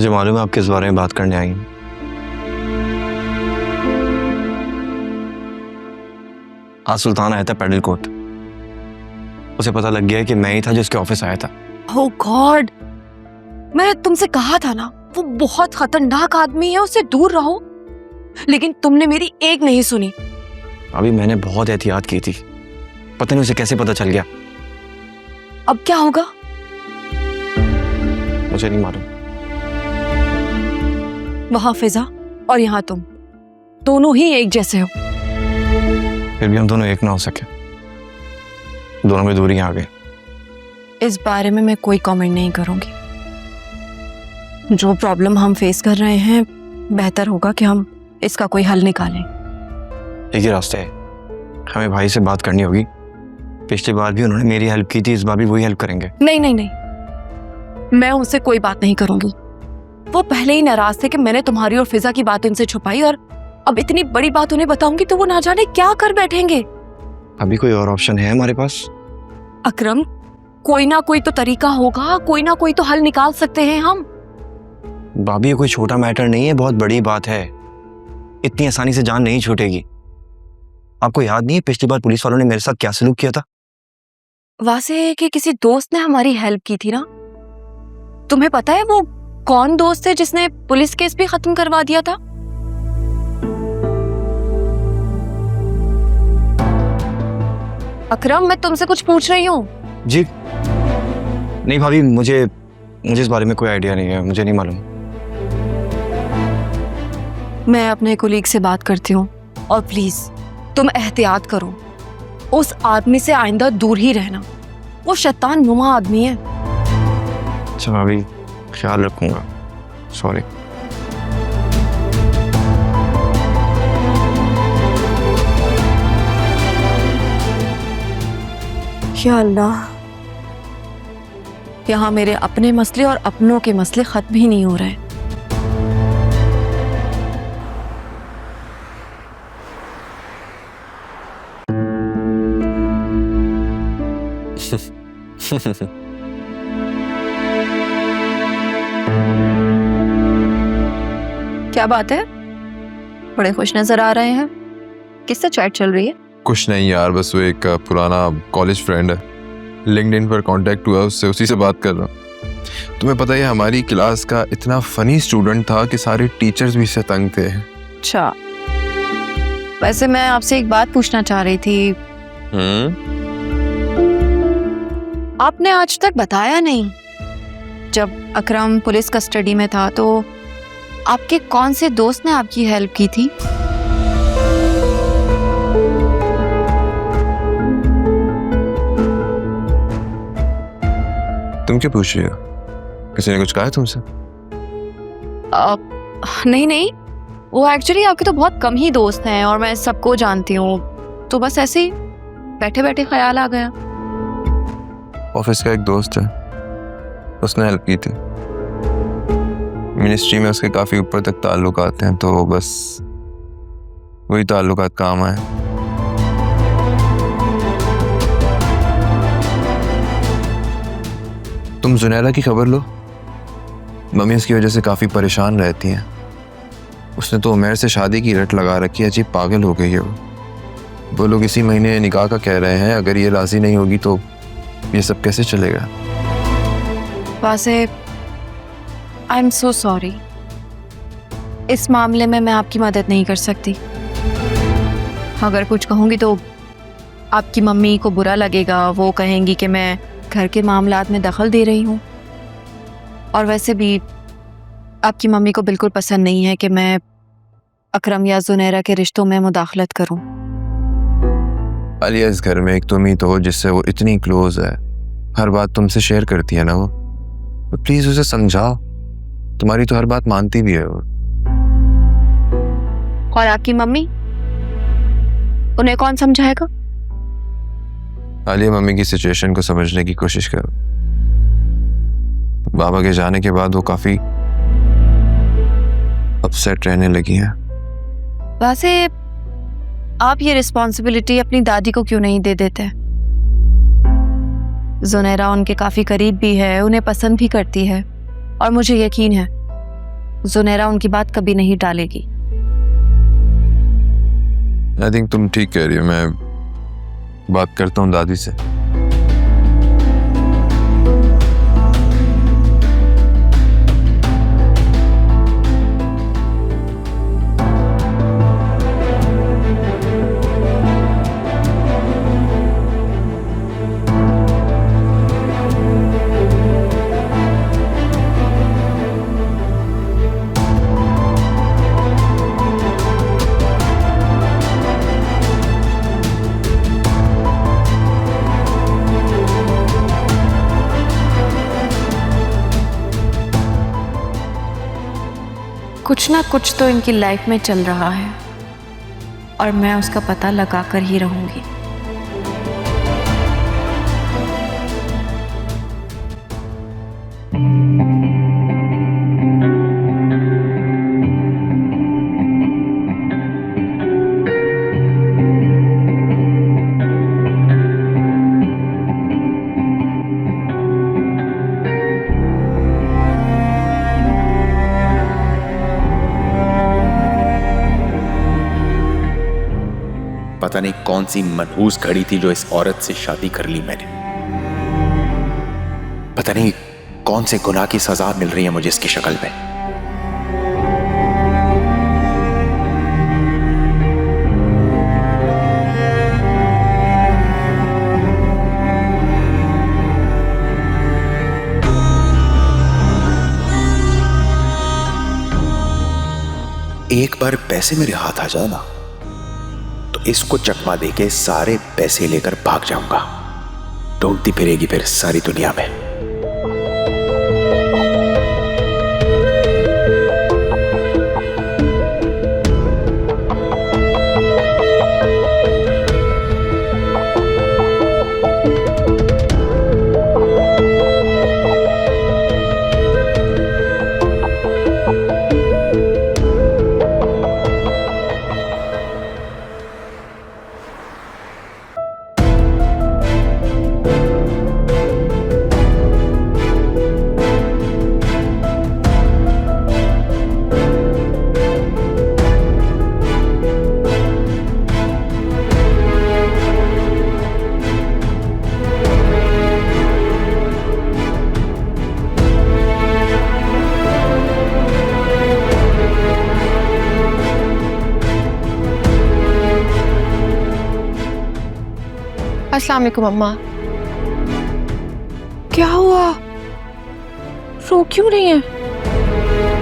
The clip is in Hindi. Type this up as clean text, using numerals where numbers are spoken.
मुझे मालूम है आप किस बारे में बात करने आई हैं। आज सुल्तान आया था पेडल कोर्ट। उसे पता लग गया कि मैं ही था जिसके ऑफिस आया था। ओह गॉड, मैंने तुमसे कहा था ना, वो बहुत खतरनाक आदमी है, उससे दूर रहो। लेकिन तुमने मेरी एक नहीं सुनी। अभी मैंने बहुत एहतियात की थी, पता नहीं उसे कैसे पता चल गया। अब क्या होगा? मुझे नहीं मालूम। वहां फिजा और यहाँ तुम दोनों ही एक जैसे हो। फिर भी हम दोनों एक ना हो सके, दोनों में दूरी आ गई। इस बारे में मैं कोई कमेंट नहीं करूंगी। जो प्रॉब्लम हम फेस कर रहे हैं, बेहतर होगा कि हम इसका कोई हल निकालें। एक ही रास्ता है, हमें भाई से बात करनी होगी। पिछली बार भी उन्होंने मेरी हेल्प की थी, इस बार भी वही हेल्प करेंगे। नहीं नहीं नहीं, मैं उनसे कोई बात नहीं करूंगी। वो पहले ही नाराज थे कि मैंने तुम्हारी और फिजा की बात उनसे छुपाई, और अब इतनी बड़ी बात उन्हें बताऊंगी तो वो ना जाने क्या कर बैठेंगे। अभी कोई और ऑप्शन है हमारे पास? अकरम, कोई ना कोई तो तरीका होगा, कोई ना कोई तो हल निकाल सकते हैं हम। भाभी ये कोई छोटा मैटर नहीं है, बहुत बड़ी बात है। इतनी आसानी से जान नहीं छूटेगी। आपको याद नहीं है पिछली बार पुलिस वालों ने मेरे साथ क्या सलूक किया था? वासे कि किसी दोस्त ने हमारी हेल्प की थी ना। तुम्हें पता है वो कौन दोस्त है जिसने पुलिस केस भी खत्म करवा दिया था? अकरम, मैं तुमसे कुछ पूछ रही हूँ। जी नहीं भाभी, मुझे इस बारे में कोई आइडिया नहीं है, मुझे नहीं मालूम। मैं अपने कोलीग से बात करती हूँ, और प्लीज तुम एहतियात करो। उस आदमी से आइंदा दूर ही रहना, वो शैतान नुमा आदमी है। अच्छा भाभी, ख्याल रखूंगा। सॉरी। या अल्लाह, यहाँ मेरे अपने मसले और अपनों के मसले खत्म ही नहीं हो रहे। क्या बात है, बड़े खुश नजर आ रहे हैं। किससे चैट चल रही है? कुछ नहीं यार, बस वो एक पुराना कॉलेज फ्रेंड है, लिंक्डइन पर कांटेक्ट हुआ उससे, उसी से बात कर रहा हूँ। तुम्हें पता है हमारी क्लास का इतना फनी स्टूडेंट था कि सारे टीचर्स भी इससे तंग थे। अच्छा, वैसे मैं आपसे एक बात पूछना चाह रही थी। आपने आज तक बताया नहीं, जब अकरम पुलिस कस्टडी में था तो आपके कौन से दोस्त ने आपकी हेल्प की थी? तुम क्या पूछ रही हो? किसी ने कुछ कहा है तुमसे? नहीं नहीं, वो एक्चुअली आपके तो बहुत कम ही दोस्त हैं और मैं सबको जानती हूँ, तो बस ऐसे ही बैठे बैठे ख्याल आ गया। ऑफिस का एक दोस्त है, उसने हेल्प की थी। मिनिस्ट्री में उसके काफी ऊपर तक ताल्लुकात हैं, तो बस वही ताल्लुकात काम आए। तुम जुनैरा की खबर लो, मम्मी उसकी वजह से काफी परेशान रहती हैं। उसने तो उमैर से शादी की रट लगा रखी है, अजीब पागल हो गई है वो लोग इसी महीने निकाह का कह रहे हैं। अगर ये राजी नहीं होगी तो ये सब कैसे चलेगा? वासे, आई एम सो सॉरी। इस मामले में मैं आपकी मदद नहीं कर सकती। अगर कुछ कहूँगी तो आपकी मम्मी को बुरा लगेगा, वो कहेंगी कि मैं घर के मामलात में दखल दे रही हूँ। और वैसे भी आपकी मम्मी को बिल्कुल पसंद नहीं है कि मैं अकरम या जुनैरा के रिश्तों में मुदाखलत करूँ। आलिया, इस घर में एक तुम ही तो हो जिससे वो इतनी क्लोज है, हर बात तुमसे शेयर करती है ना वो। तो प्लीज उसे समझाओ, तुम्हारी तो हर बात मानती भी है वो। और आपकी मम्मी, उन्हें कौन समझाएगा? आलिया, मम्मी की सिचुएशन को समझने की कोशिश करो। बाबा के जाने के बाद वो काफी अपसेट रहने लगी है। वैसे आप ये रिस्पॉन्सिबिलिटी अपनी दादी को क्यों नहीं दे देते? जुनैरा उनके काफी करीब भी है, उन्हें पसंद भी करती है, और मुझे यकीन है जुनैरा उनकी बात कभी नहीं टालेगी। आई थिंक तुम ठीक कह रही हो, मैं बात करता हूँ दादी से। कुछ ना कुछ तो इनकी लाइफ में चल रहा है और मैं उसका पता लगा कर ही रहूंगी। पता नहीं कौन सी मनहूस घड़ी थी जो इस औरत से शादी कर ली मैंने। पता नहीं कौन से गुनाह की सजा मिल रही है मुझे इसकी शक्ल में। एक बार पैसे मेरे हाथ आ जाए ना तो इसको चकमा देके सारे पैसे लेकर भाग जाऊंगा। ढूंढती फिरेगी फिर सारी दुनिया में। अस्सलाम वालेकुम अम्मा। क्या हुआ, रो क्यों रही है?